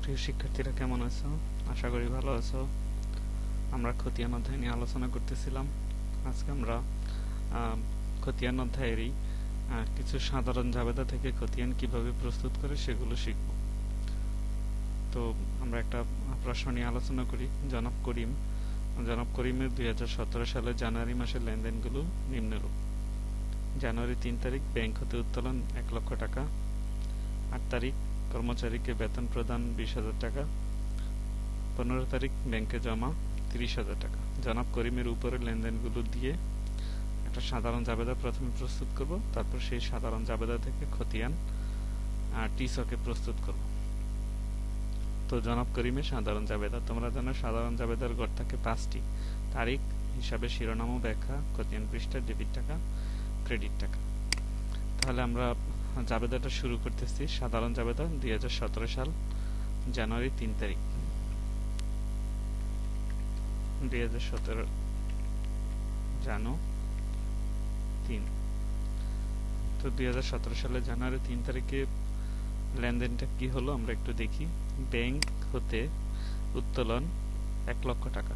প্রিয় শিক্ষার্থীরা, কেমন আছো? আশা করি ভালো আছো। আমরা খতিয়ান অধ্যায় নিয়ে আলোচনা করতেছিলাম। আজকে আমরা খতিয়ান অধ্যায়েরই কিছু সাধারণ জাবেদা থেকে খতিয়ান কিভাবে প্রস্তুত করে সেগুলো শিখব। তো আমরা একটা প্রশ্ন নিয়ে আলোচনা করি। জনাব করিমের 2017 সালের জানুয়ারি মাসের লেনদেনগুলো নিম্নরূপ। জানুয়ারি 3 তারিখ ব্যাংক হতে উত্তোলন 1 লক্ষ টাকা। 8 তারিখ কর্মচারীকে বেতন প্রদান 20,000 টাকা। 15 তারিখ ব্যাংকে জমা 30,000 টাকা। জনাব করিমের উপরের লেনদেনগুলো দিয়ে একটা সাধারণ জাবেদা প্রথমে প্রস্তুত করব, তারপর সেই সাধারণ জাবেদা থেকে খতিয়ান টিসকে প্রস্তুত করব। তো জনাব করিমের সাধারণ জাবেদা, তোমরা জানো সাধারণ জাবেদার গড় থাকে 5টি। তারিখ হিসাবে শিরোনাম ও ব্যাখ্যা, খতিয়ান পৃষ্ঠা, ডেবিট টাকা, ক্রেডিট টাকা। তাহলে আমরা জাবেদাটা শুরু করতেছি। সাধারণ জাবেদা 2017 সাল জানুয়ারি 3 তারিখ। 2017 জানু 3। তো 2017 সালে জানুয়ারি 3 তারিখে লেনদেনটা কি হলো আমরা একটু দেখি। ব্যাংক হতে উত্তোলন 1 লক্ষ টাকা।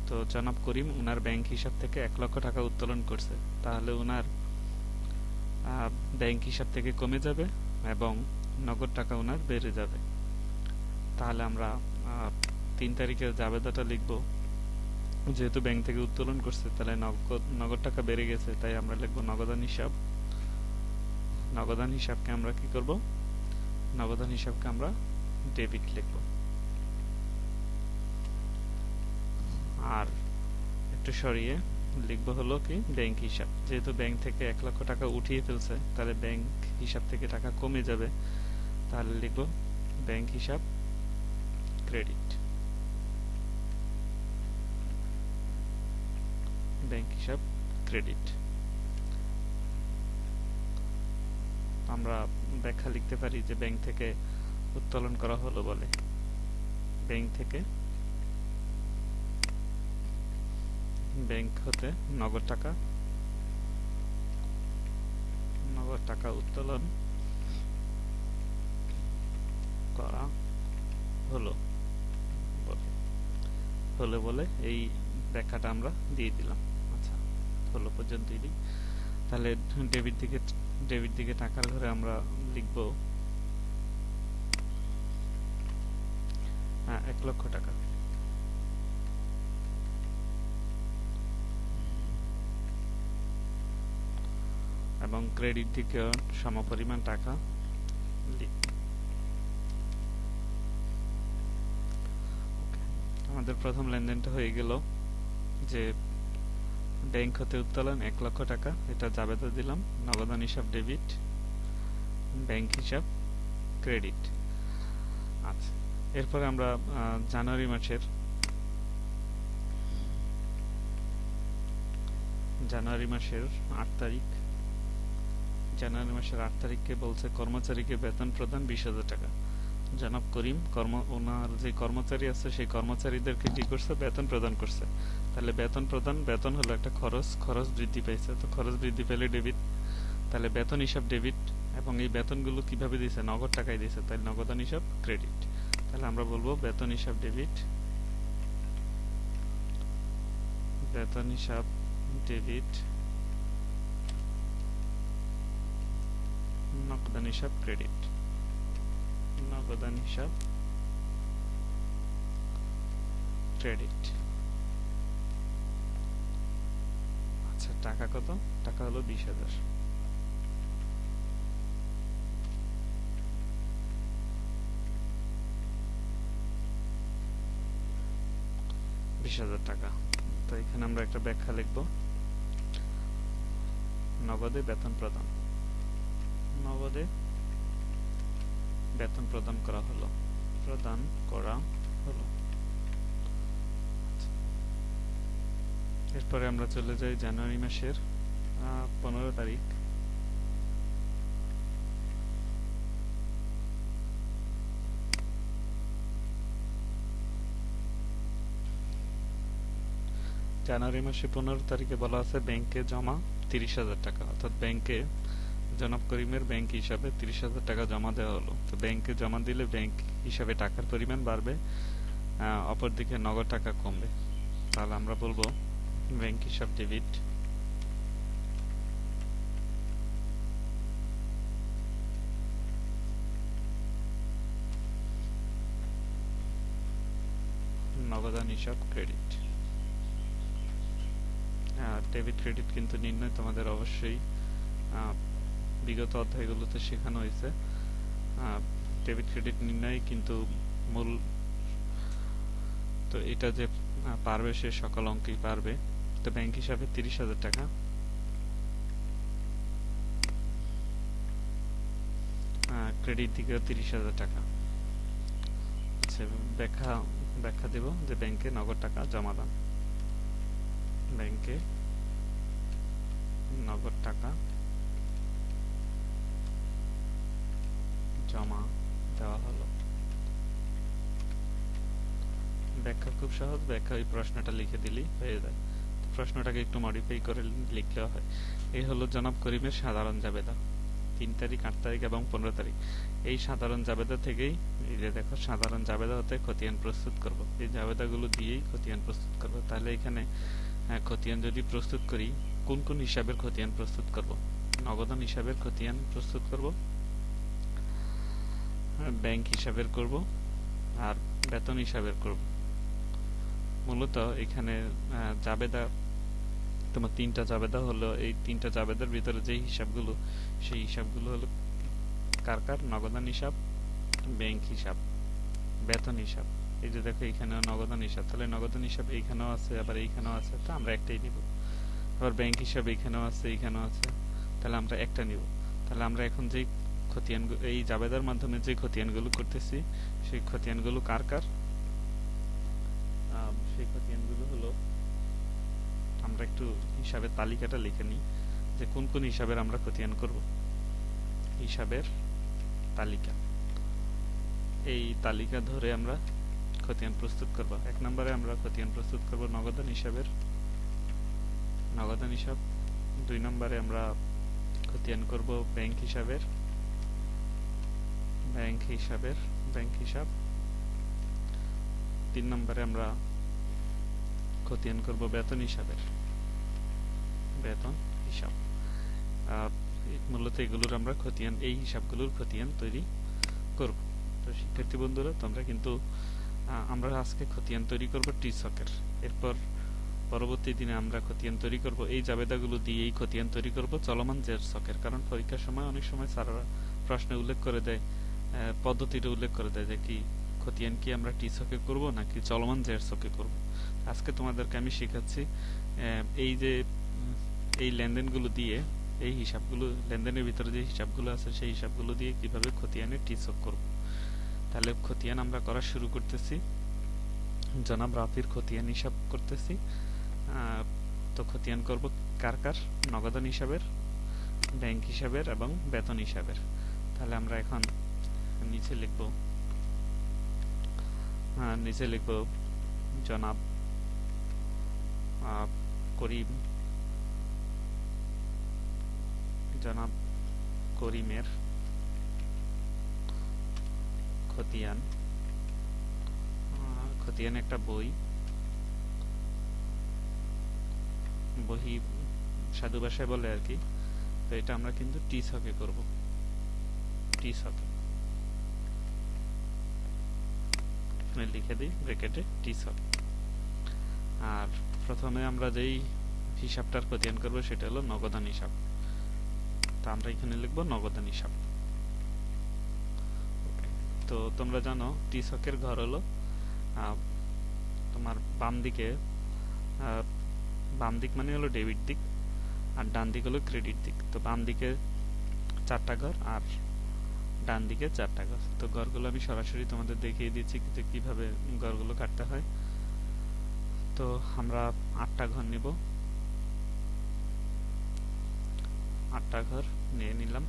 তো জনাব করিম উনার ব্যাংক হিসাব থেকে 1 লক্ষ টাকা উত্তোলন করছে, তাহলে উনার ব্যাংক হিসাব থেকে কমে যাবে এবং নগদ টাকা উনার বেড়ে যাবে। তাহলে আমরা 3 তারিখের জাবেদাটা লিখব। যেহেতু ব্যাংক থেকে উত্তোলন করছে, তাহলে নগদ টাকা বেড়ে গেছে, তাই আমরা লিখব নগদান হিসাব। নগদান হিসাবকে আমরা কি করব? নগদান হিসাবকে আমরা ডেবিট লিখব। আর একটু সরিয়ে লিখব হলো কি ব্যাংক হিসাব। যেহেতু ব্যাংক থেকে 1 লক্ষ টাকা উঠিয়ে ফেলছে, তাহলে ব্যাংক হিসাব থেকে টাকা কমে যাবে, তাহলে লিখব ব্যাংক হিসাব ক্রেডিট। ব্যাংক হিসাব ক্রেডিট। আমরা ব্যাখ্যা লিখতে পারি যে ব্যাংক থেকে উত্তোলন করা হলো বলে। ব্যাংক হতে নগদ টাকা উত্তোলন করা হলো বলে এই ব্যাখ্যাটা আমরা দিয়ে দিলাম। আচ্ছা, হলো পর্যন্তই দিই। তাহলে ডেবিট দিকে টাকার ঘরে আমরা লিখব 1 লক্ষ টাকা। এবং ক্রেডিট দিকে সমপরিমাণ টাকা লিখব। আমাদের প্রথম লেনদেনটা হয়ে গেল যে ব্যাংক হতে উত্তোলন 1 লক্ষ টাকা, এটা জাবেদা দিলাম। নগদান হিসাব ডেবিট, ব্যাংক হিসাব ক্রেডিট। আচ্ছা, এরপরে আমরা জানুয়ারি মাসের 8 তারিখ। জানুয়ারি মাসের 8 তারিখকে বলছে কর্মচারীকে বেতন প্রদান 20,000 টাকা। জনাব করিম ওনার যে কর্মচারী আছে সেই কর্মচারীদেরকে কি করছে? বেতন প্রদান করছে। তাহলে বেতন হলো একটা খরচ বৃদ্ধি পাইছে। তো খরচ বৃদ্ধি পেলে ডেবিট, তাহলে বেতন হিসাব ডেবিট। এবং এই বেতনগুলো কিভাবে দিয়েছে? নগদ টাকায় দিয়েছে, তাহলে নগদান হিসাব ক্রেডিট। তাহলে আমরা বলবো বেতন হিসাব ডেবিট, বেতন হিসাব ডেবিট, নগদান হিসাব ক্রেডিট, নগদান হিসাব ক্রেডিট। আচ্ছা, টাকা কত? টাকা হলো 20,000। 20,000 টাকা। তো এখানে আমরা একটা ব্যাখ্যা লিখব। নগদে বেতন প্রদান, নগদে বেতন প্রদান করা হলো। এরপরে আমরা চলে যাই জানুয়ারি মাসের 15 তারিখ। জানুয়ারি মাসে 15 তারিখে বলা আছে ব্যাংকে জমা 30,000 টাকা। অর্থাৎ ব্যাংকে জনাব করিমের ব্যাংক হিসাবে 30,000 টাকা জমা দেওয়া হলো। তো ব্যাংকে জমা দিলে ব্যাংক হিসাবে টাকার পরিমাণ বাড়বে, অপরদিকে নগদ টাকা কমবে। তাহলে আমরা বলবো ব্যাংক হিসাব ডেবিট, নগদান হিসাব ক্রেডিট। ডেবিট ক্রেডিট কিন্তু নির্ণয় তোমাদের অবশ্যই বিগত অধ্যায়গুলোতে শেখানো হয়েছে। ডেবিট ক্রেডিট নির্ণয় কিন্তু মূল, তো এটা যে পারবে সে সকল অঙ্কই পারবে। তো ব্যাংক হিসাবে 30,000 টাকা, ক্রেডিট দিকেও 30,000 টাকা। আচ্ছা, ব্যাখ্যা দেব যে ব্যাংকে নগদ টাকা জমা দান। ব্যাংকে নগদ টাকা জমা দেওয়া হলো। ব্যাখ্যা খুব সহজ, ব্যাখ্যা ওই প্রশ্নটা লিখে দিলেই হয়ে যায়। প্রশ্নটাকে একটু মডিফাই করে লিখলেও হয়। এই হলো জনাব করিমের সাধারণ জাবেদা, 3 তারিখ, 8 তারিখ এবং 15 তারিখ। এই সাধারণ জাবেদা থেকেই এই যে দেখো সাধারণ জাবেদা হতে খতিয়ান প্রস্তুত করব। এই জাবেদাগুলো দিয়েই খতিয়ান প্রস্তুত করব। তাহলে এখানে খতিয়ান যদি প্রস্তুত করি, কোন কোন হিসাবের খতিয়ান প্রস্তুত করব? নগদান হিসাবের খতিয়ান প্রস্তুত করব, ব্যাংক হিসাবের করব, আর বেতন হিসাবের করব। মূলত এখানে জাবেদা তোমার 3টা জাবেদা হলো, এই 3টা জাবেদার ভিতরে যে হিসাবগুলো, সেই হিসাবগুলো হলো কার কার? নগদান হিসাব, ব্যাংক হিসাব, বেতন হিসাব। এই যে দেখো এখানেও নগদান হিসাব, তাহলে নগদান হিসাব এইখানেও আছে, আবার এইখানেও আছে, তো আমরা একটাই নিব। আবার ব্যাংক হিসাব এইখানেও আছে, এইখানেও আছে, তাহলে আমরা একটা নিব। তাহলে আমরা এখন যে খতিয়ান, এই জাবেদার মাধ্যমে যে খতিয়ানগুলো করতেছি, সেই খতিয়ানগুলো কার কার? সেই খতিয়ানগুলো হলো, আমরা একটু হিসাবের তালিকাটা লিখে নিই যে কোন কোন হিসাবের আমরা খতিয়ান করব। হিসাবের তালিকা, এই তালিকা ধরে আমরা খতিয়ান প্রস্তুত করব। 1 নম্বরে আমরা খতিয়ান প্রস্তুত করব নগদান হিসাবের, নগদান হিসাব। 2 নম্বরে আমরা খতিয়ান করব ব্যাংক হিসাবের, ব্যাংক হিসাবের, ব্যাংক হিসাব। 3 নম্বরে আমরা খতিয়ান করব বেতন হিসাবের, বেতন হিসাব। মূলত এগুলোর আমরা খতিয়ান, এই হিসাবগুলোর খতিয়ান তৈরি করব। তো শিক্ষার্থী বন্ধুরা, তোমরা কিন্তু আমরা আজকে খতিয়ান তৈরি করব টি-ছকের, এরপর পরবর্তী দিনে আমরা খতিয়ান তৈরি করব এই জাবেদাগুলো দিয়েই খতিয়ান তৈরি করব চলমান জের ছকের। কারণ পরীক্ষার সময় অনেক সময় স্যাররা প্রশ্নে উল্লেখ করে দেয়, পদ্ধতিটা উল্লেখ করে দেয় যে কি খতিয়ান কি আমরা টি-ছকে করব নাকি চলমান জের ছকে করব। আজকে তোমাদেরকে আমি শেখাচ্ছি এই যে এই লেনদেনগুলো দিয়ে, এই হিসাবগুলো, লেনদেনের ভিতরে যে হিসাবগুলো আছে সেই হিসাবগুলো দিয়ে কিভাবে খতিয়ানের টি-ছক করব। তাহলে খতিয়ান আমরা করা শুরু করতেছি। জনাব রাফির খতিয়ান হিসাব করতেছি। তো খতিয়ান করব কার কার? নগদান হিসাবের, ব্যাংক হিসাবের এবং বেতন হিসাবের। তাহলে আমরা এখন নিচে লিখব, জনাব করিম, জনাব করিমের খতিয়ান। খতিয়ান একটা বই সাধু ভাষায় বলে আর কি। তো এটা আমরা কিন্তু টি-ছকে করব, টি-ছকে লিখে দিই ব্র্যাকেটে টি-ছক। আর প্রথমে আমরা যেই হিসাবটার খতিয়ান করব সেটা হলো নগদান হিসাব। তা আমরা এখানে লিখব নগদান হিসাব। তো তোমরা জানো টি-ছকের ঘর হলো তোমার বাম দিকে, বাম দিক মানে হলো ডেবিট দিক, আর ডান দিক হলো ক্রেডিট দিক। তো বাম দিকে 4টা ঘর আর ডান দিকে 4টা ঘর। তো ঘরগুলো আমি সরাসরি তোমাদের দেখিয়ে দিচ্ছি যে কিভাবে ঘরগুলো কাটতে হয়। তো আমরা 8টা ঘর নিব, 8টা ঘর নিয়ে নিলাম।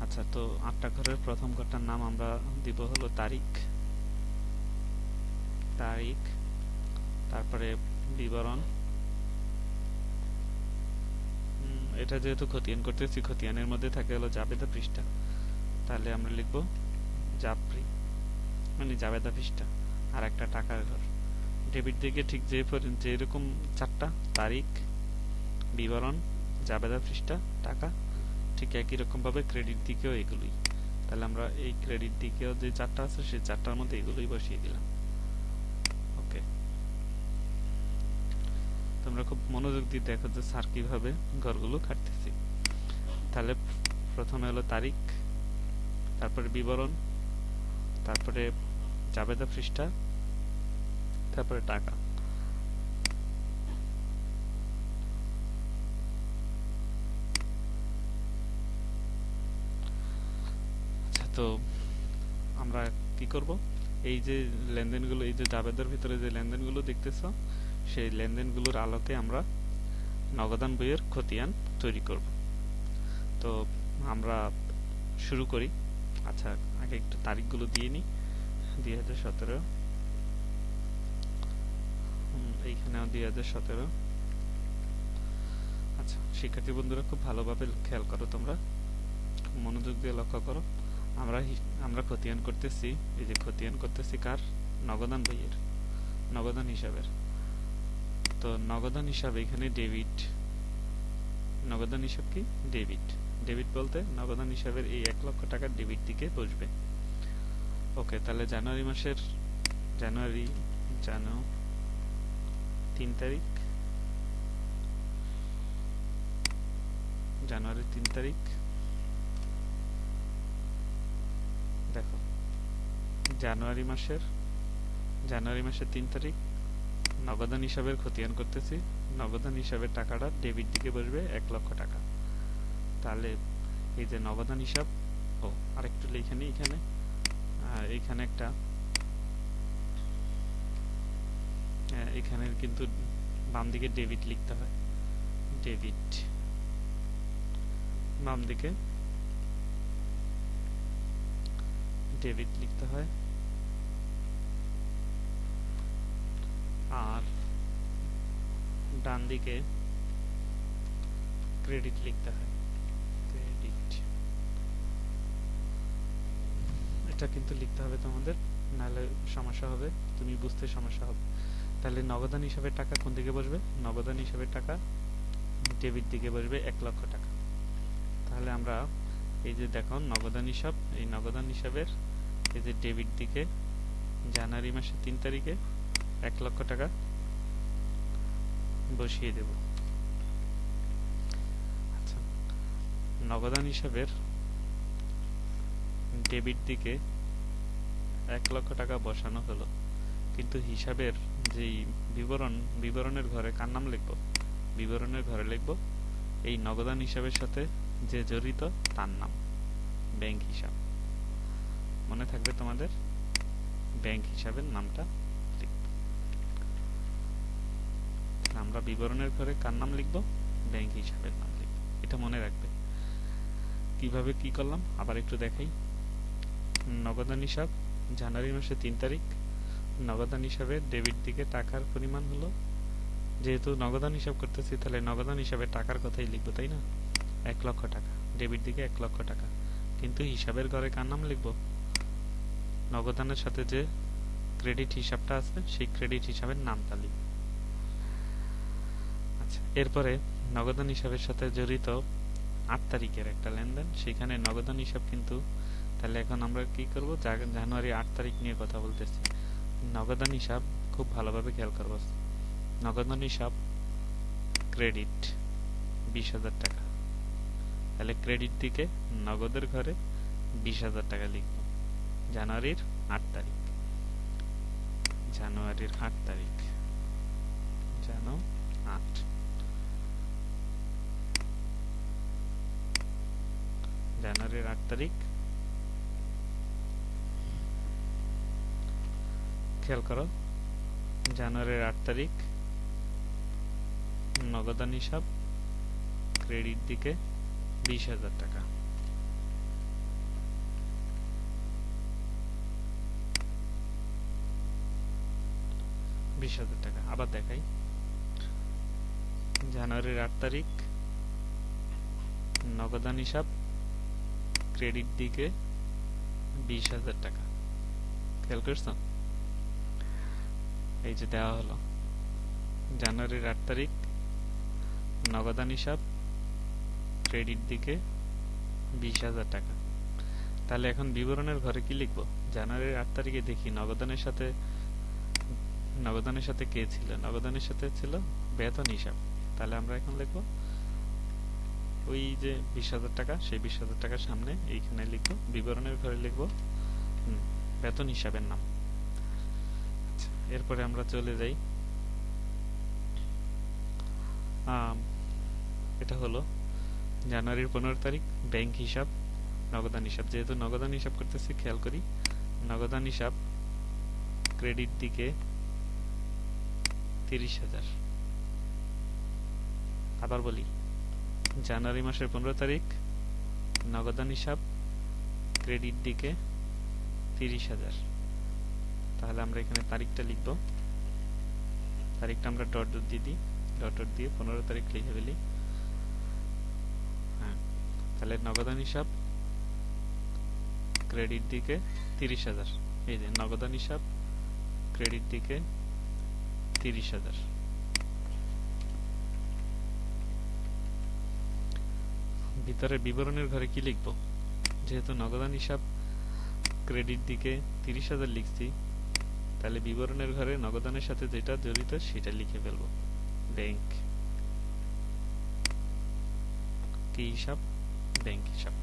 আচ্ছা, তো 8টা ঘরের প্রথম ঘরটার নাম আমরা দিব হলো তারিখ, তারিখ, তারপরে বিবরণ, এটা যেহেতু খতিয়ান করতেছি, খতিয়ানের মধ্যে থাকে হলো জাবেদা পৃষ্ঠা, তাহলে আমরা লিখব জাপরি, মানে জাবেদা পৃষ্ঠা। আর একটা টাকার ঘর। ডেবিট দিকে ঠিক যেরকম চারটা, তারিখ, বিবরণ, জাবেদা পৃষ্ঠা, টাকা, ঠিক একই রকম ভাবে ক্রেডিট দিকেও এগুলোই। তাহলে আমরা এই ক্রেডিট দিকেও যে চারটা আছে সেই চারটার মধ্যে এগুলোই বসিয়ে দিলাম। ওকে, তোমরা খুব মনোযোগ দিয়ে দেখো যে স্যার কিভাবে ঘরগুলো কাটতেছি। তাহলে প্রথমে হলো তারিখ, তারপরে বিবরণ, তারপরে জাবেদা পৃষ্ঠা, তারপরে টাকা। আচ্ছা, তো আমরা কি করব, এই যে লেনদেনগুলো, এই যে জাবেদার ভিতরে যে লেনদেনগুলো দেখতেছ, সেই লেনদেনগুলোর আলোকে আমরা নগদান বইয়ের খতিয়ান তৈরি করব। তো আমরা শুরু করি। আচ্ছা, আগে একটু তারিখগুলো দিয়ে নিই। 2017, এইখানেও 2017। আচ্ছা, শিক্ষার্থী বন্ধুরা খুব ভালোভাবে খেয়াল করো, তোমরা মনোযোগ দিয়ে লক্ষ্য করো। আমরা খতিয়ান করতেছি, এই যে খতিয়ান করতেছি কার, নগদান বইয়ের, নগদান হিসাবের। তো নগদান হিসাব এখানে ডেবিট, নগদান হিসাব কি, ডেবিট। ডেবিট বলতে নগদান হিসাবের এই 1 লক্ষ টাকা ডেবিট দিকে বসবে। ওকে, তাহলে জানুয়ারি 3 তারিখ, জানুয়ারি 3 তারিখ, দেখো জানুয়ারি মাসের 3 তারিখ নগদান হিসাবের খতিয়ান করতেছি। নগদান হিসাবের টাকাটা ডেবিট দিকে বসবে 1 লক্ষ টাকা। তাহলে এই যে নগদান হিসাব, আরেকটু লিখে নিই এখানে, এইখানে একটা, এখানে কিন্তু বাম দিকে ডেবিট লিখতে হয়, ডেবিট বাম দিকে ডেবিট লিখতে হয়, আর ডান দিকে ক্রেডিট লিখতে হয়, ক্রেডিট। এটা কিন্তু লিখতে হবে তোমাদের, নাহলে সমস্যা হবে, তুমি বুঝতে সমস্যা হবে। তাহলে নগদান হিসাবে টাকা কোন দিকে বসবে, নগদান হিসাবে টাকা ডেবিট দিকে বসবে 1 লক্ষ টাকা। তাহলে আমরা এই যে দেখো নগদান হিসাব, এই নগদান হিসাবের এই যে ডেবিট দিকে জানুয়ারি মাসের 3 তারিখে 1 লক্ষ টাকা বসিয়ে দেব। আচ্ছা, নগদান হিসাবের ডেবিট দিকে 1 লক্ষ টাকা বসানো হলো, কিন্তু হিসাবের যেই বিবরণের ঘরে কার নাম লিখব, বিবরণের ঘরে লিখব এই নগদান হিসাবের সাথে যে জড়িত তার নাম, ব্যাংক হিসাব। মনে থাকবে তোমাদের, ব্যাংক হিসাবের নামটা লিখব। আমরা বিবরণের ঘরে কার নাম লিখব, ব্যাংক হিসাবের নাম লিখব। এটা মনে রাখবে। কিভাবে কি করলাম আবার একটু দেখাই। নগদান হিসাব জানুয়ারি মাসে 3 তারিখ, নগদান হিসাবে ডেবিট দিকে টাকার পরিমাণ হলো, যেহেতু নগদান হিসাব করতেছি তাহলে নগদান হিসাবে টাকার কথাই লিখবো, তাই না, 1 লক্ষ টাকা, ডেবিট দিকে 1 লক্ষ টাকা। কিন্তু হিসাবের ঘরে কার নাম লিখবো, নগদানের সাথে যে ক্রেডিট হিসাবটা আছে সেই ক্রেডিট হিসাবের নামটা লিখব। আচ্ছা, এরপরে নগদান হিসাবের সাথে জড়িত 8 তারিখের একটা লেনদেন, সেখানে নগদান হিসাব কিন্তু, তাহলে এখন আমরা কি করব, জানুয়ারি 8 তারিখ নিয়ে কথা বলতেছি। নগদান হিসাব খুব ভালোভাবে খেয়াল করব। নগদান হিসাব ক্রেডিট 20,000 টাকা, তাহলে ক্রেডিট দিকে নগদের ঘরে 20,000 টাকা লিখব। জানুয়ারির 8 তারিখ, জানুয়ারির 8 তারিখ, জানো 8, জানুয়ারির 8 তারিখ। খেয়াল করো, জানুয়ারির 8 তারিখ নগদান হিসাব ক্রেডিট দিকে 20,000 টাকা। আবার দেখাই, জানুয়ারির 8 তারিখ নগদান হিসাব ক্রেডিট দিকে 20,000 টাকা। খেয়াল করছো? এই যে দেওয়া হলো জানুয়ারির 8 তারিখ নগদান হিসাব ক্রেডিট দিকে 20,000 টাকা। তাহলে এখন বিবরণের ঘরে কি লিখবো? জানুয়ারির 8 তারিখে দেখি নগদানের সাথে কে ছিল? নগদানের সাথে ছিল বেতন হিসাব। তাহলে আমরা এখন লিখবো ওই যে 20,000 টাকা, সেই 20,000 টাকার সামনে এইখানে লিখবো, বিবরণের ঘরে লিখবো বেতন হিসাবের নাম। এরপরে আমরা চলে যাই, এটা হলো জানুয়ারির 15 তারিখ ব্যাংক হিসাব নগদান হিসাব। যেহেতু নগদান হিসাব করতেছি, খেয়াল করি নগদান হিসাব ক্রেডিট দিকে 30,000। আবার বলি, জানুয়ারি মাসের 15 তারিখ নগদান হিসাব ক্রেডিট দিকে 30,000। তাহলে আমরা এখানে তারিখটা লিখব, তারিখটা আমরা ডট ডট দিয়ে দিই, ডট ডট দিয়ে 15 তারিখ লিখে ফেলি। হ্যাঁ, তাহলে নগদান হিসাব ক্রেডিট দিকে 30,000। এই যে নগদান হিসাব ক্রেডিট দিকে 30,000। ভিতরে বিবরণের ঘরে কি লিখব? যেহেতু নগদান হিসাব ক্রেডিট দিকে 30,000 লিখছি, তাহলে বিবরণের ঘরে নগদানের সাথে যেটা জড়িত সেটা লিখে ফেলবো। ব্যাংক, কি হিসাব? ব্যাংক হিসাব।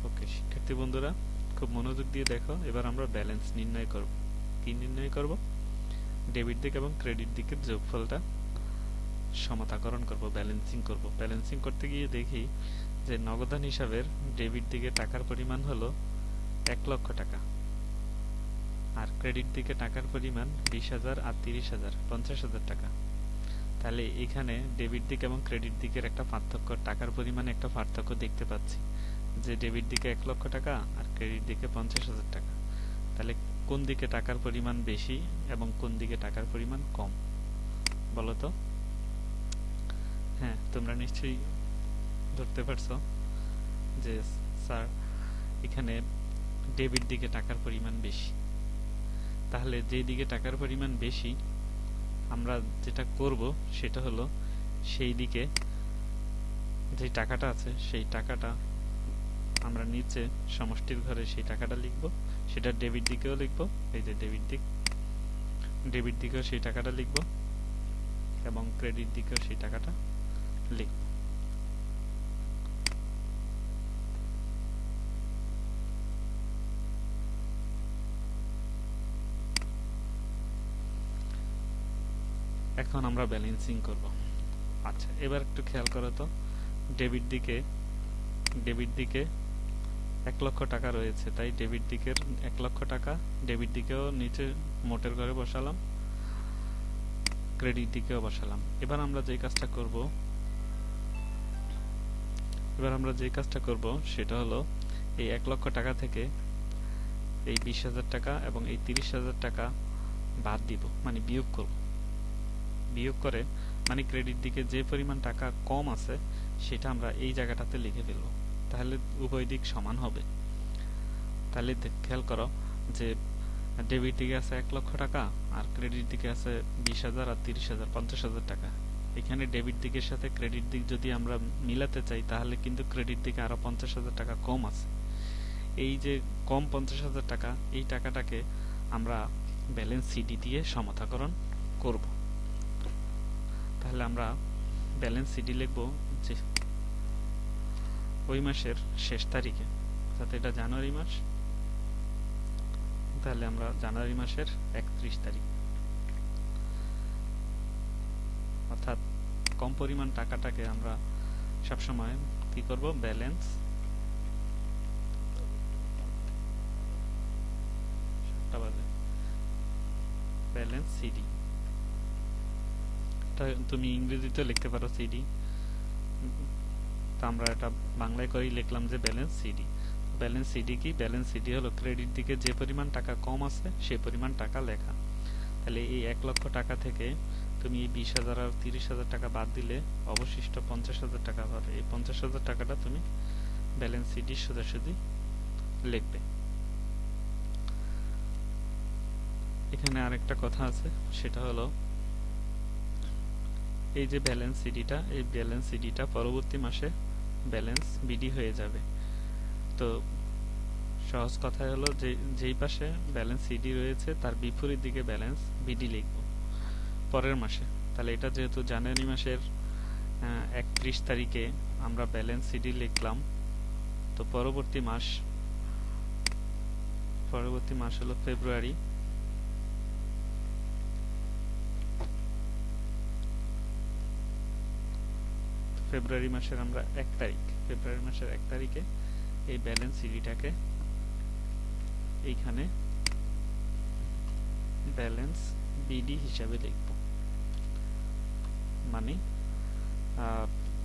ওকে শিক্ষার্থী বন্ধুরা, খুব মনোযোগ দিয়ে দেখো। এবার আমরা ব্যালেন্স নির্ণয় করব। কি নির্ণয় করব? ডেবিট দিক এবং ক্রেডিট দিকের যোগফলটা সমতাকরণ করব, ব্যালেন্সিং করব। ব্যালেন্সিং করতে গিয়ে দেখি যে নগদান হিসাবের ডেবিট দিকে টাকার পরিমাণ হলো 1 লক্ষ টাকা, আর ক্রেডিট দিকে টাকার পরিমাণ 20,000 আর 30,000, 50,000 টাকা। তাহলে এখানে ডেবিট দিক এবং ক্রেডিট দিকের একটা পার্থক্য, টাকার পরিমাণে একটা পার্থক্য দেখতে পাচ্ছি, যে ডেবিট দিকে 1 লক্ষ টাকা আর ক্রেডিট দিকে 50,000 টাকা। তাহলে কোন দিকে টাকার পরিমাণ বেশি এবং কোন দিকে টাকার পরিমাণ কম বলো তো? হ্যাঁ, তোমরা নিশ্চয়ই ধরতে পারছো যে স্যার এখানে ডেবিট দিকে টাকার পরিমাণ বেশি। তাহলে যে দিকে টাকার পরিমাণ বেশি, আমরা যেটা করব সেটা হলো সেই দিকে যে টাকাটা আছে সেই টাকাটা আমরা নিচে সমষ্টির ঘরে সেই টাকাটা লিখব, সেটা ডেবিট দিকেও লিখব। এই যে ডেবিট দিকেও সেই টাকাটা লিখব এবং ক্রেডিট দিকেও সেই টাকাটা লিখব। এখন আমরা ব্যালেন্সিং করব। আচ্ছা, এবার একটু খেয়াল করো তো, ডেবিট দিকে 1 লক্ষ টাকা রয়েছে, তাই ডেবিট দিকের 1 লক্ষ টাকা ডেবিট দিকেও নিচে মোটের ঘরে বসালাম, ক্রেডিট দিকেও বসালাম। এবার আমরা যে কাজটা করব সেটা হলো এই 1 লক্ষ টাকা থেকে এই 20,000 টাকা এবং এই 30,000 টাকা বাদ দিব, মানে বিয়োগ করব। বিয়োগ করে মানে ক্রেডিট দিকে যে পরিমাণ টাকা কম আছে সেটা আমরা এই জায়গাটাতে লিখে ফেলব, তাহলে উভয় দিক সমান হবে। তাহলে খেয়াল করো যে ডেবিট দিকে আছে 1 লক্ষ টাকা আর ক্রেডিট দিকে আছে 20,000 আর 30,000, 50,000 টাকা। এখানে ডেবিট দিকের সাথে ক্রেডিট দিক যদি আমরা মিলাতে চাই তাহলে কিন্তু ক্রেডিট দিকে আরো 50,000 টাকা কম আছে। এই যে কম 50,000 টাকা, এই টাকাটাকে আমরা ব্যালেন্স সিডি দিয়ে সমতাকরণ করব। তাহলে আমরা ব্যালেন্স সিডি লিখব যে ওই মাসের শেষ তারিখে, অর্থাৎ এটা জানুয়ারি মাস, তাহলে আমরা জানুয়ারি মাসের 31 তারিখ, অর্থাৎ কম পরিমাণ টাকাটাকে আমরা সবসময় কি করব? Balance CD. তুমি ইংরেজিতে লিখতে পারো সিডি, তো আমরা এটা বাংলায় করেই লিখলাম যে ব্যালেন্স সিডি। ব্যালেন্স সিডি কি? ব্যালেন্স সিডি হলো ক্রেডিট দিকে যে পরিমাণ টাকা কম আছে সেই পরিমাণ টাকা লেখা। তাহলে এই 1 লক্ষ টাকা থেকে তুমি এই 20,000 আর 30,000 টাকা বাদ দিলে অবশিষ্ট 50,000 টাকা পাবে। এই 50,000 টাকাটা তুমি ব্যালেন্স সিডি সোজাসুজি লিখবে। এখানে আরেকটা কথা আছে, সেটা হলো এই যে ব্যালেন্স সিডিটা, এই ব্যালেন্স সিডিটা পরবর্তী মাসে ব্যালেন্স বিডি হয়ে যাবে। তো সহজ কথা হলো যে যেই পাশে ব্যালেন্স সিডি রয়েছে তার বিপরীত দিকে ব্যালেন্স বিডি লিখব পরের মাসে। তাহলে এটা যেহেতু জানুয়ারি মাসের 31 তারিখে আমরা ব্যালেন্স সিডি লিখলাম, তো পরবর্তী মাস হলো ফেব্রুয়ারি। ফেব্রুয়ারি মাসের 1 তারিখে এই ব্যালেন্স সিডিটাকে এইখানে ব্যালেন্স বিডি হিসাবে লিখব, মানে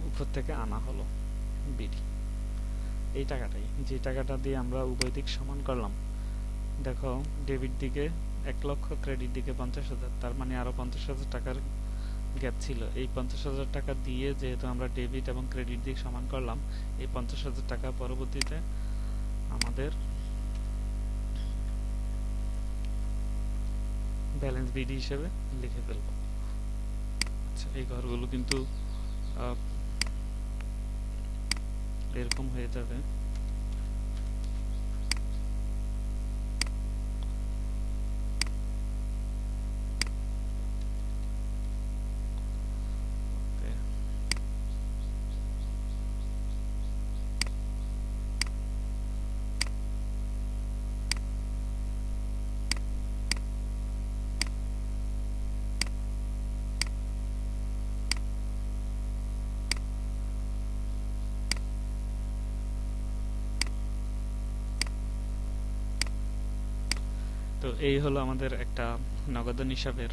উপর থেকে আনা হলো বিডি। এই টাকাটাই, যে টাকাটা দিয়ে আমরা উভয় দিক সমান করলাম। দেখো ডেবিট দিকে 1 লক্ষ, ক্রেডিট দিকে 50,000, তার মানে আরো 50,000 টাকার গ্যাপ ছিল। এই 50,000 টাকা দিয়ে যেহেতু আমরা ডেবিট এবং ক্রেডিট দিক সমান করলাম, এই 50,000 টাকা পরবর্তীতে আমাদের ব্যালেন্স বিডি হিসেবে লিখে ফেলবো। আচ্ছা, এই ঘরগুলো কিন্তু এরকম হয়ে যাবে। তো এই হলো আমাদের একটা নগদান হিসাবের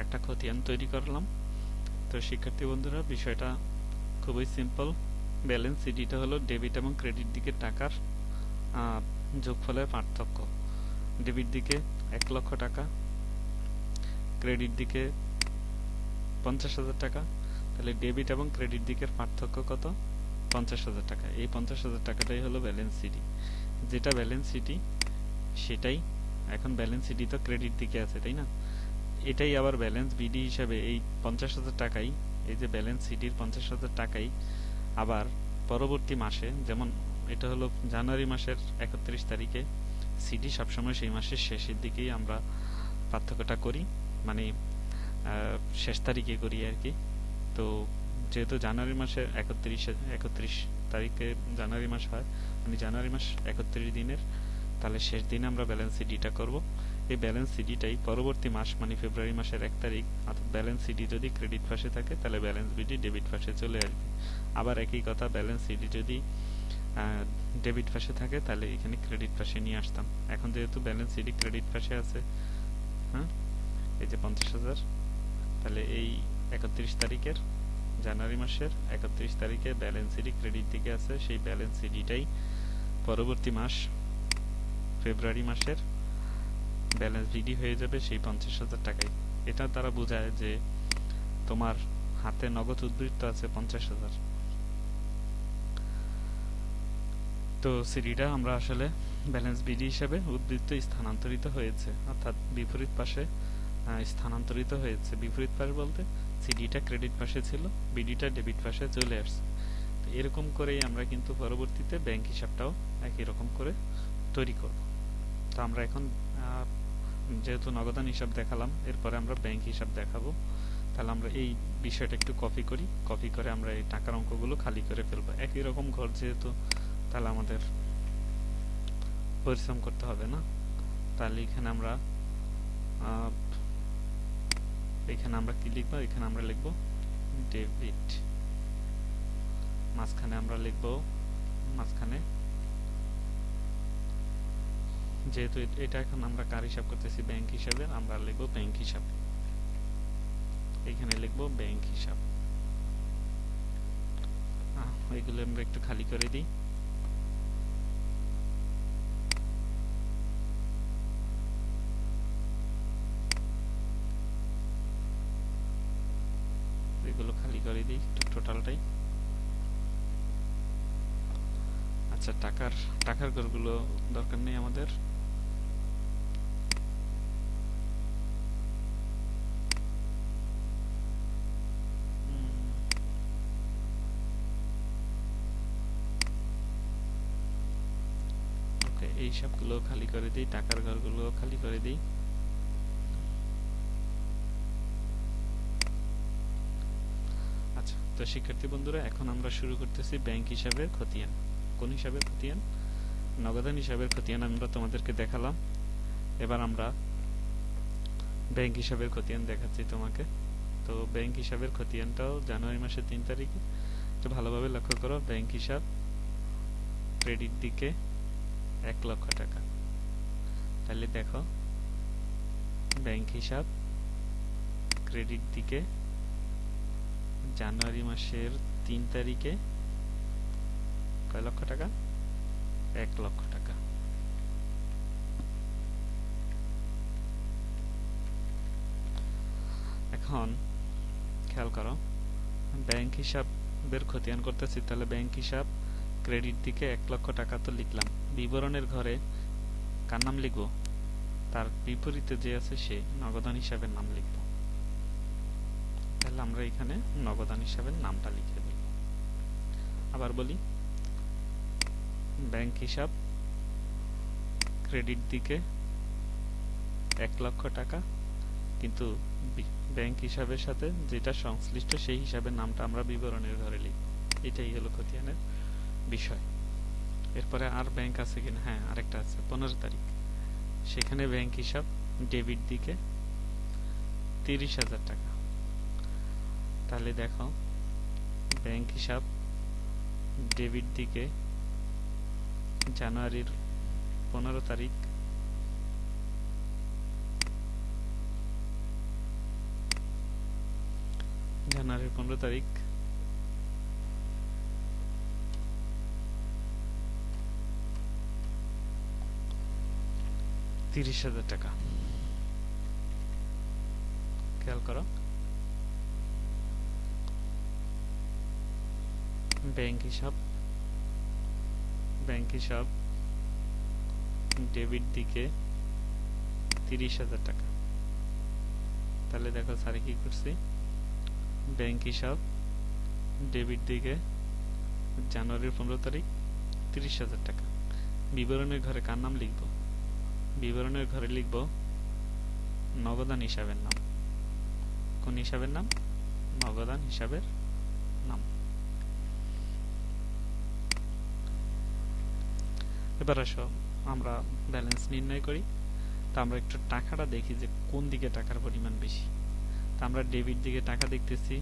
একটা খতিয়ান তৈরি করলাম। তো শিক্ষার্থী বন্ধুরা, বিষয়টা খুবই সিম্পল। ব্যালেন্স সিডিটা হলো ডেবিট এবং ক্রেডিট দিকের টাকার যোগফলের পার্থক্য। ডেবিট দিকে 1 লক্ষ টাকা, ক্রেডিট দিকে 50,000 টাকা। তাহলে ডেবিট এবং ক্রেডিট দিকের পার্থক্য কত? 50,000 টাকা। এই 50,000 টাকাটাই হলো ব্যালেন্স সিডি। যেটা ব্যালেন্স সিডি সেটাই এখন ব্যালেন্স সিডি তো ক্রেডিট দিকে আছে, তাই না? এটাই আবার ব্যালেন্স বিডি হিসাবে এই 50,000 টাকাই, এই যে ব্যালেন্স সিডির 50,000 টাকাই আবার পরবর্তী মাসে, যেমন এটা হলো জানুয়ারি মাসের 31 তারিখে, সিডি সবসময় সেই মাসের শেষের দিকেই আমরা পার্থক্যটা করি, মানে শেষ তারিখে করি আর কি। তো যেহেতু জানুয়ারি মাসের 31 তারিখে জানুয়ারি মাস হয়, মানে জানুয়ারি মাস 31 দিনের, তাহলে শেষ দিনে আমরা ব্যালেন্স সিডিটা করব। এই ব্যালেন্স সিডিটাই পরবর্তী মাস মানে ফেব্রুয়ারি মাসের 1 তারিখ, অর্থাৎ ব্যালেন্স সিডি যদি ক্রেডিট পাশে থাকে তাহলে ব্যালেন্স বিডি ডেবিট পাশে চলে আসবে। আবার একই কথা, ব্যালেন্স সিডি যদি ডেবিট পাশে থাকে তাহলে এখানে ক্রেডিট পাশে নিয়ে আসতাম। এখন যেহেতু ব্যালেন্স সিডি ক্রেডিট পাশে আছে, হ্যাঁ, এই যে 50,000, তাহলে এই 31 তারিখের জানুয়ারি মাসের 31 তারিখে ব্যালেন্স সিডি ক্রেডিট দিকে আছে, সেই ব্যালেন্স সিডিটাই পরবর্তী মাস ফেব্রুয়ারি মাসের ব্যালেন্স বিডি হয়ে যাবে সেই 50,000 টাকায়। এটা তারা বোঝায় যে তোমার হাতে নগদ উদ্বৃত্ত আছে 50,000। তো সিডিটা আমরা আসলে ব্যালেন্স বিডি হিসেবে উদ্বৃত্ত স্থানান্তরিত হয়েছে, অর্থাৎ বিপরীত পাশে স্থানান্তরিত হয়েছে। বিপরীত পাশ বলতে সিডিটা ক্রেডিট পাশে ছিল, বিডিটা ডেবিট পাশে চলে আসছে। তো এরকম করেই আমরা কিন্তু পরবর্তীতে ব্যাংক হিসাবটাও একই রকম করে তৈরি করব। তো আমরা এখন যেহেতু নগদান হিসাব দেখালাম, এরপরে আমরা ব্যাংক হিসাব দেখাবো। তাহলে আমরা এই বিষয়টা একটু কপি করে আমরা এই টাকার অঙ্কগুলো খালি করে ফেলবো। একই রকম ঘর যেহেতু, তাহলে আমাদের পরিশ্রম করতে হবে না। তাহলে এখানে আমরা কি লিখবো? এখানে আমরা লিখবো ডেবিট, মাঝখানে আমরা লিখবো, মাঝখানে যেহেতু এটা এখন আমরা কার হিসাব করতেছি? ব্যাংক হিসাবে, আমরা লিখবো ব্যাংক হিসাব। এখানে লিখবো ব্যাংক হিসাব। এগুলো আমরা একটু খালি করে দিই। দিই টোটালটাই। আচ্ছা, টাকার ঘরগুলো দরকার নেই আমাদের। ওকে, এই সবগুলো খালি করে দিই, টাকার ঘরগুলো খালি করে দিই। আচ্ছা, তো শিক্ষার্থী বন্ধুরা, এখন আমরা শুরু করতেছি ব্যাংক হিসাবের খতিয়ান। কোন হিসাবের খতিয়ান? নগদান হিসাবের খতিয়ান আমরা তোমাদেরকে দেখালাম। এবার আমরা ব্যাংক হিসাবের খতিয়ান দেখাচ্ছি তোমাকে। তো ব্যাংক হিসাবের খতিয়ানটাও জানুয়ারি মাসের 3 তারিখে। তো ভালোভাবে লক্ষ্য করো, ব্যাংক হিসাব ক্রেডিট দিকে 1 লক্ষ টাকা। তাহলে দেখো, ব্যাংক হিসাব ক্রেডিট দিকে জানুয়ারি মাসের 3 তারিখে কয় লক্ষ টাকা? 1 লক্ষ টাকা। এখন খেয়াল করো, ব্যাংক হিসাবের খতিয়ান করতেছি, তাহলে ব্যাংক হিসাব ক্রেডিট দিকে 1 লক্ষ টাকা তো লিখলাম। বিবরণের ঘরে কার নাম লিখব? তার বিপরীতে যে আছে সে নগদান হিসাবের নাম লিখব। তাহলে আমরা এখানে নগদান হিসাবের নামটা লিখে দেব। আবার বলি, ব্যাংক হিসাব ক্রেডিট দিকে 1 লক্ষ টাকা, কিন্তু ব্যাংক হিসাবের সাথে যেটা সংশ্লিষ্ট সেই হিসাবের নামটা আমরা বিবরণের ঘরে লিখব। এটাই হলো খতিয়ানের বিষয়। এরপরে আর ব্যাংক আছে কিনা? হ্যাঁ, আরেকটা আছে, 15 তারিখ। সেখানে ব্যাংক হিসাব ডেবিট দিকে 30,000 টাকা। তাহলে দেখো, ব্যাংক হিসাব ডেবিট দিকে জানুয়ারির 15 তারিখ জানুয়ারির 15 তারিখ $30,000 টাকা। খেয়াল করো, ব্যাংক হিসাব ডেবিট দিকে 30,000 টাকা। তাহলে দেখো স্যার কি করছি, ব্যাংক হিসাব ডেবিট দিকে জানুয়ারির 15 তারিখ 30,000 টাকা। বিবরণের ঘরে কার নাম লিখব? বিবরণের ঘরে লিখব নগদান হিসাবের নাম। কোন হিসাবের নাম? নগদান হিসাবের নাম। এবার আসো আমরা ব্যালেন্স নির্ণয় করি। তা আমরা একটু টাকাটা দেখি যে কোন দিকে টাকার পরিমাণ বেশি। তা আমরা ডেবিট দিকে টাকা দেখতেছি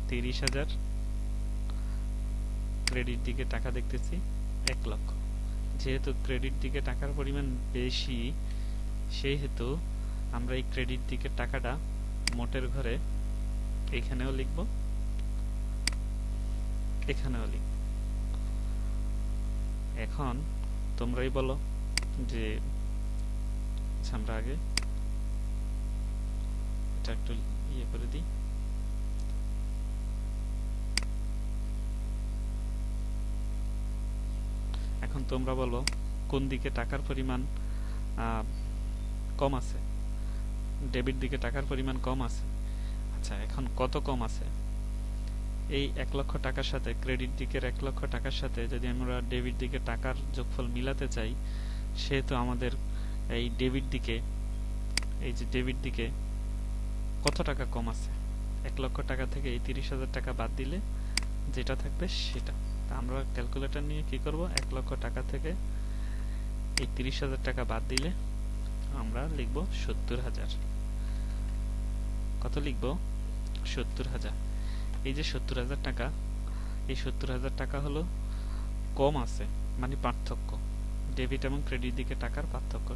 30,000, ক্রেডিট দিকে টাকা দেখতেছি 1 লক্ষ। যেহেতু ক্রেডিট দিকে টাকার পরিমাণ বেশি, সেহেতু আমরা এই ক্রেডিট দিকে টাকাটা মোটের ঘরে এখানেও লিখব, এখানেও লিখব। এখন তোমরাই বলো যে আমরা আগে এটা একটু ইয়ে করে দিই। এখন তোমরা বলো কোন দিকে টাকার পরিমাণ কম আছে? ডেবিট দিকে টাকার পরিমাণ কম আছে। আচ্ছা, এখন কত কম আছে? এই 1 লক্ষ টাকার সাথে ক্রেডিট দিকের 1 লক্ষ টাকার সাথে যদি আমরা ডেবিট দিকে টাকার যোগফল মিলাতে চাই, সেহেতু আমাদের এই ডেবিট দিকে, এই যে ডেবিট দিকে কত টাকা কম আছে? 1 লক্ষ টাকা থেকে এই 30,000 টাকা বাদ দিলে যেটা থাকবে সেটা। তা আমরা ক্যালকুলেটর নিয়ে কি করব? 1 লক্ষ টাকা থেকে এই 30,000 টাকা বাদ দিলে আমরা লিখব 70,000। কত লিখব? 70,000। এই যে 70,000 টাকা, এই 70,000 টাকা হলো কম আছে, মানে পার্থক্য, ডেবিট এবং ক্রেডিট দিকে টাকার পার্থক্য।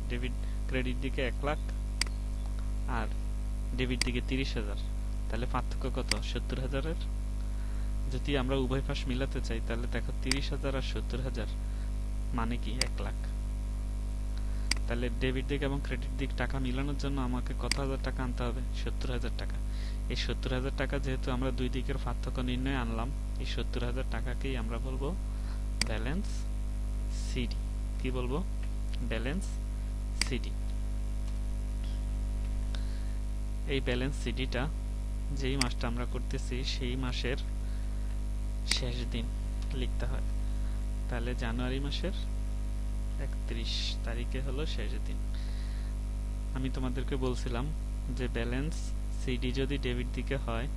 ক্রেডিট দিকে 1 লাখ আর ডেবিট দিকে 30,000, তাহলে পার্থক্য কত? 70,000 এর। যদি আমরা উভয় পাশ মিলাতে চাই, তাহলে দেখো 30,000 আর 70,000 মানে কি? 1 লাখ। তাহলে ডেবিট দিক এবং ক্রেডিট দিক টাকা মিলানোর জন্য আমাকে কত হাজার টাকা আনতে হবে? 70,000 টাকা। এই 70,000 টাকা যেহেতু আমরা দুই দিকের পার্থক্য নির্ণয়ে আনলাম, এই 70,000 টাকাকেই আমরা বলবো ব্যালেন্স সিডি। কি বলবো? Balance CD. এই ব্যালেন্স সিডিটা যেই মাসটা আমরা করতেছি সেই মাসের শেষ দিন লিখতে হয়। তাহলে জানুয়ারি মাসের 31 তারিখে হলো শেষ দিন। আমি তোমাদেরকে বলছিলাম যে ব্যালেন্স সিডি যদি ডেবিট দিকে হয়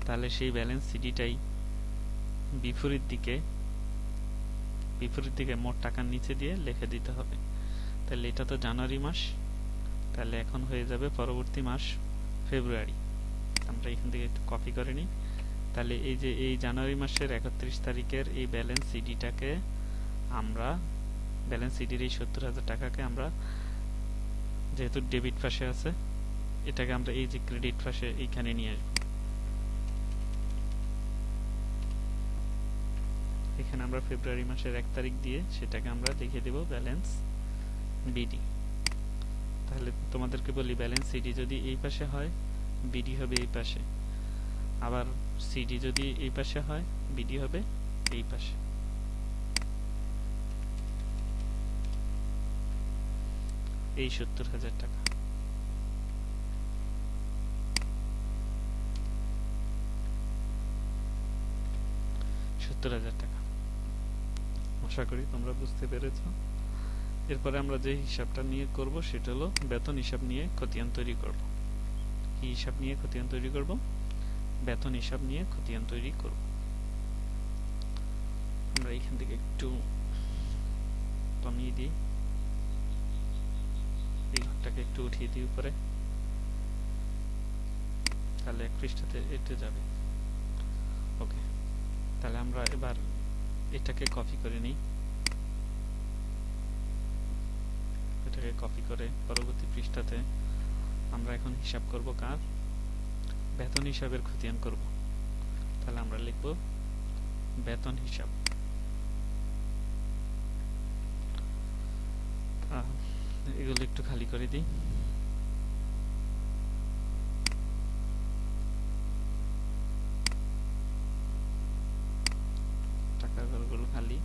তাহলে সেই ব্যালেন্স সিডিটাই বিপরীত দিকে মোট টাকার নিচে দিয়ে লিখে দিতে হবে। তাহলে এটা তো জানুয়ারি মাস, তাহলে এখন হয়ে যাবে পরবর্তী মাস ফেব্রুয়ারি। আমরা এখান থেকে একটু কপি করে নিই। তাহলে এই যে এই জানুয়ারি মাসের 31 তারিখের এই ব্যালেন্স সিডিটাকে আমরা ব্যালেন্স সিডির এই 70,000 টাকাকে আমরা যেহেতু ডেবিট পাশে আছে, এটাকে আমরা এই যে ক্রেডিট পাশে এইখানে নিয়ে আসবো। এখানে আমরা ফেব্রুয়ারি মাসের 1 তারিখ দিয়ে সেটাকে আমরা লিখে দেব ব্যালেন্স বিডি। তাহলে তোমাদেরকে বলি ব্যালেন্স সিডি যদি এই পাশে হয়, বিডি হবে এই পাশে। আবার সিডি যদি এই পাশে হয়, বিডি হবে এই পাশে। এই 70,000 টাকা। টাকা। আশা করি তোমরা বুঝতে পেরেছ। এরপরে আমরা যে হিসাবটা নিয়ে করব সেটা হলো বেতন হিসাব নিয়ে খতিয়ান তৈরি করব। কি হিসাব নিয়ে খতিয়ান তৈরি করব? বেতন হিসাব নিয়ে খতিয়ান তৈরি করব। আমরা এখান থেকে একটু কমিয়ে দিই, এই ঘরটাকে একটু উঠিয়ে দিই উপরে, তাহলে এক পৃষ্ঠাতে এতে যাবে। ওকে, তাহলে আমরা এবার এটাকে কপি করে নিই। এটাকে কপি করে পরবর্তী পৃষ্ঠাতে আমরা এখন হিসাব করব কার? বেতন হিসাবের খতিয়ান করব। তাহলে আমরা লিখব বেতন হিসাব। এগুলো একটু খালি করে দিই। টাকার ঘরগুলো খালি।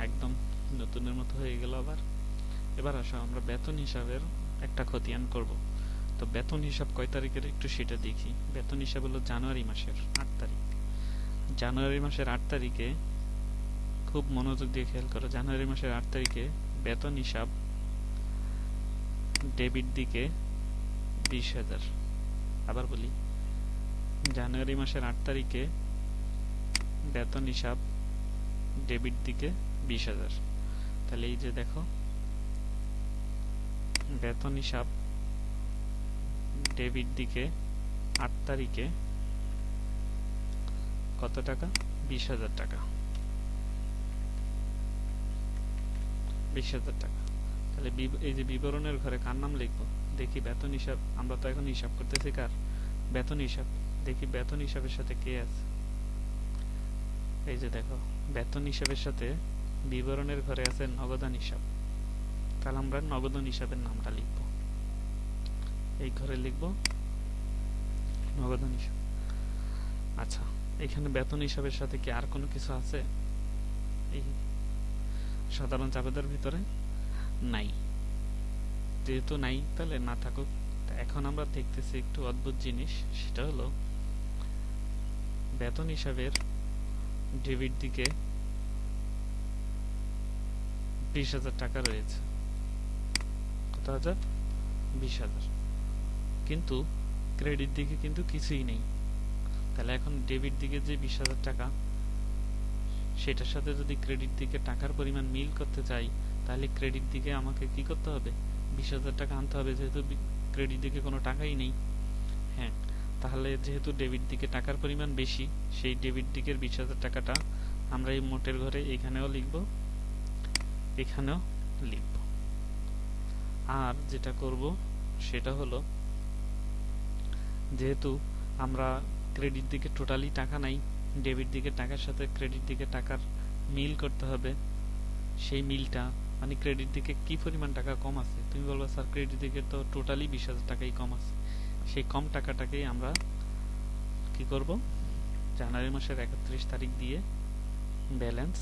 একদম নতুনের মতো হয়ে গেল আবার। এবার আসো আমরা বেতন হিসাবের একটা খতিয়ান করব। তো বেতন হিসাব কয় তারিখের একটু সেটা দেখি। বেতন হিসাব হলো জানুয়ারি মাসের 8 তারিখ। জানুয়ারি মাসের 8 তারিখে খুব মনোযোগ দিয়ে খেয়াল করো, জানুয়ারি মাসের 8 তারিখে বেতন হিসাব ডেবিট দিকে 20,000। আবার বলি, জানুয়ারি মাসের 8 তারিখে বেতন হিসাব ডেবিট দিকে 20,000। তাহলে এই যে দেখো, বেতন হিসাব ডেবিট দিকে 8 তারিখে কত টাকা? 20,000 টাকা। 20,000 টাকা। তাহলে এই যে বিবরণের ঘরে কার নাম লিখবো? দেখি বেতন হিসাব, আমরা তো এখন হিসাব করতেছি কার? বেতন হিসাব। দেখি বেতন হিসাবের সাথে কে আছে। এই যে দেখো, বেতন হিসাবের সাথে বিবরণের ঘরে আছে নগদান হিসাব। তাহলে আমরা নগদান হিসাবের নামটা লিখব। এই ঘরে লিখব নগদান হিসাব। আচ্ছা, এখানে বেতন হিসাবের সাথে কি আর কোনো কিছু আছে? এই সাধারণ চাপেদার ভিতরে নাই। যেহেতু নাই, তাহলে না থাকুক। এখন আমরা দেখতেছি একটু অদ্ভুত জিনিস, সেটা হলো বেতন হিসাবের ডেবিট দিকে 20,000 টাকা রয়েছে। কত হাজার? 20,000। কিন্তু ক্রেডিট দিকে কিন্তু কিছুই নেই। তাহলে এখন ডেবিট দিকে যে 20,000 টাকা, সেটার সাথে যদি ক্রেডিট দিকে টাকার পরিমাণ মিল করতে চাই, তাহলে ক্রেডিট দিকে আমাকে কি করতে হবে? 20,000 টাকা আনতে হবে, যেহেতু ক্রেডিট দিকে কোনো টাকাই নেই। হ্যাঁ, তাহলে যেহেতু ডেবিট দিকে টাকার পরিমাণ বেশি, সেই ডেবিট দিকের 20,000 টাকাটা আমরা এই মোটের ঘরে এখানেও লিখব, এখানেও লিখব। আর যেটা করব সেটা হলো, যেহেতু আমরা ক্রেডিট দিকে টোটালি টাকা নাই, ডেবিট দিকে টাকার সাথে ক্রেডিট দিকে টাকার মিল করতে হবে। সেই মিলটা মানে ক্রেডিট দিকে কি পরিমাণ টাকা কম আছে, তুমি বলবে স্যার ক্রেডিট দিকে তো টোটালি 20,000 টাকাই কম আছে। সেই কম টাকাটাকেই আমরা কি করব, জানুয়ারি মাসের 31 তারিখ দিয়ে ব্যালেন্স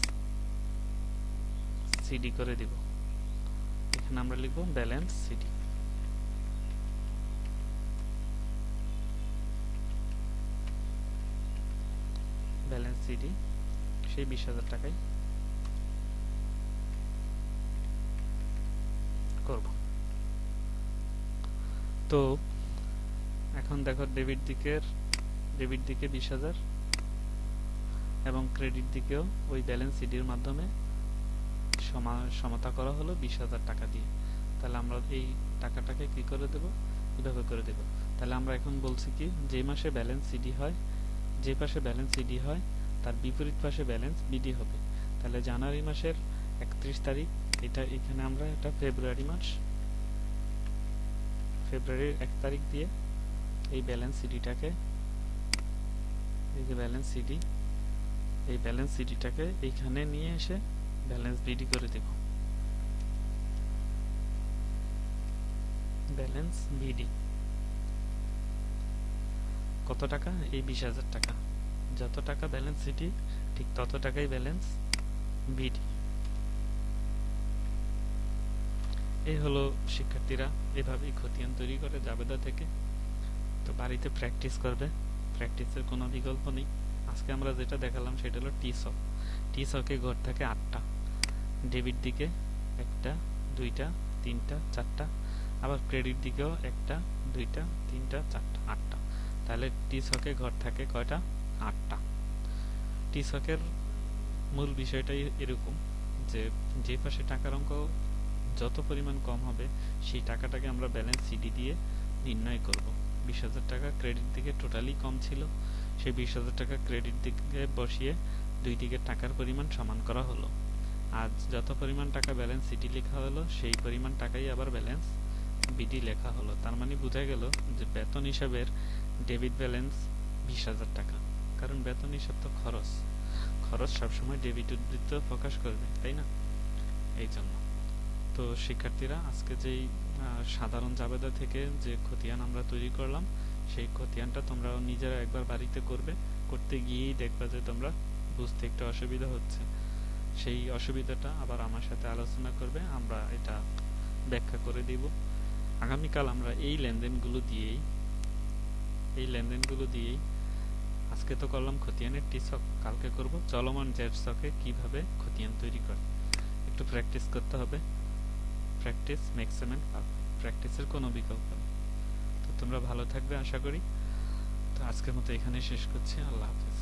সিডি করে দিব। এখানে আমরা লিখব ব্যালেন্স সিডি। ব্যালেন্স সিডি সেই 20,000 টাকাই করব। তো এখন দেখো ডেবিট দিকে 20,000 এবং ক্রেডিট দিকেও ওই ব্যালেন্স সিডির মাধ্যমে সমতা করা হলো 20,000 টাকা দিয়ে। তাহলে আমরা এই টাকাটাকে কি করে দেব, এভাবে করে দেব। তাহলে আমরা এখন বলছি কি, যে মাসে ব্যালেন্স সিডি হয়, যে পাশে ব্যালেন্স সিডি হয় তার বিপরীত পাশে ব্যালেন্স বিডি হবে। তাহলে জানুয়ারি মাসের 31 তারিখ, এটা এখানে আমরা এটা ফেব্রুয়ারি মাস, ফেব্রুয়ারির 1 তারিখ দিয়ে এই ব্যালেন্স সিডিটাকে, এই যে ব্যালেন্স সিডি, এই ব্যালেন্স সিডিটাকে এইখানে নিয়ে এসে ব্যালেন্স বিডি করে দেব। ব্যালেন্স বিডি কত টাকা, এই 20,000 টাকা। যত টাকা ব্যালেন্স সিডি ঠিক তত টাকাই ব্যালেন্স বিডি। এই হলো শিক্ষার্থীরা, এভাবেই খতিয়ান তৈরি করে জাবেদা থেকে। তো বাড়িতে প্র্যাকটিস করবে, প্র্যাকটিসের কোনো বিকল্প নেই। আজকে আমরা যেটা দেখালাম সেটা হলো টি-সক। টি-সকে ঘর থাকে 8টা, ডেবিট দিকে 1টা 2টা 3টা 4টা, আবার ক্রেডিট দিকেও 1টা 2টা 3টা 4টা 8টা। তাহলে টি-সকে ঘর থাকে কয়টা, 8টা। টি-সকের মূল বিষয়টাই এরকম যে, যে পাশে টাকার অঙ্ক যত পরিমাণ কম হবে সেই টাকাটাকে আমরা ব্যালেন্স সিডি দিয়ে নির্ণয় করব। 20,000 টাকা ক্রেডিট দিকে টোটালি কম ছিল, সেই 20,000 টাকা ক্রেডিট দিকে বসিয়ে দুই দিকের টাকার পরিমাণ সমান করা হলো। আজ যত পরিমাণ টাকা ব্যালেন্স সিডি লেখা হলো সেই পরিমাণ টাকাই আবার ব্যালেন্স বিডি লেখা হলো। তার মানে বোঝা গেল যে বেতন হিসাবের ডেবিট ব্যালেন্স 20,000 টাকা, কারণ বেতন হিসাব তো খরচ, খরচ সবসময় ডেবিট উদ্ধৃত প্রকাশ করবে, তাই না? এই জন্য। তো শিক্ষার্থীরা, আজকে যেই সাধারণ জাবেদা থেকে যে খতিয়ান আমরা তৈরি করলাম, সেই খতিয়ানটা তোমরা নিজেরা একবার বাড়িতে করবে। করতে গিয়েই দেখবা যে তোমরা বুঝতে একটু অসুবিধা হচ্ছে। সেই অসুবিধাটা আবার আমার সাথে আলোচনা করবে, আমরা এটা ব্যাখ্যা করে দিব। আগামীকাল আমরা এই লেনদেনগুলো দিয়েই আজকে তো করলাম খতিয়ানের টি-সক, কালকে করব চলমান জেড-সকে কিভাবে খতিয়ান তৈরি করে। একটু প্র্যাকটিস করতে হবে, practice makes a man perfect, প্র্যাকটিসের কোনো বিকল্প নেই। তো তোমরা ভালো থাকবে আশা করি। তো আজকের মতো এখানে শেষ করছি, আল্লাহ হাফেজ।